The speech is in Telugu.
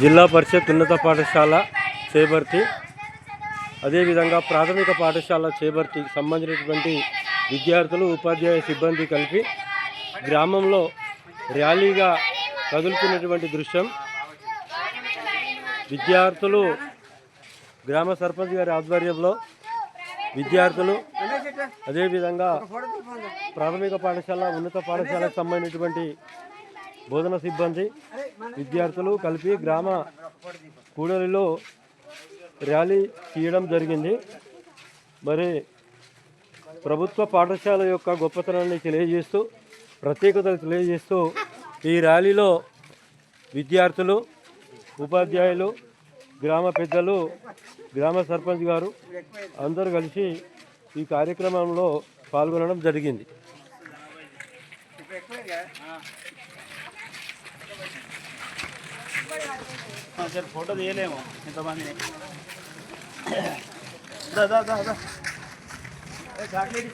జిల్లా పరిషత్ ఉన్నత పాఠశాల చేబర్తి, అదేవిధంగా ప్రాథమిక పాఠశాల చేబర్తికి సంబంధించినటువంటి విద్యార్థులు, ఉపాధ్యాయ సిబ్బంది కలిపి గ్రామంలో ర్యాలీగా కదులుతున్నటువంటి దృశ్యం. విద్యార్థులు గ్రామ సర్పంచ్ గారి ఆధ్వర్యంలో విద్యార్థులు, అదేవిధంగా ప్రాథమిక పాఠశాల, ఉన్నత పాఠశాలకు సంబంధించినటువంటి బోధన సిబ్బంది, విద్యార్థులు కలిపి గ్రామ కూడలిలో ర్యాలీ తీయడం జరిగింది. మరి ప్రభుత్వ పాఠశాల యొక్క గొప్పతనాన్ని తెలియజేస్తూ, ప్రత్యేకతలు తెలియజేస్తూ ఈ ర్యాలీలో విద్యార్థులు, ఉపాధ్యాయులు, గ్రామ పెద్దలు, గ్రామ సర్పంచ్ గారు అందరూ కలిసి ఈ కార్యక్రమంలో పాల్గొనడం జరిగింది. ఫోటో తీయలేము ఇంతమంది. చాక్లెట్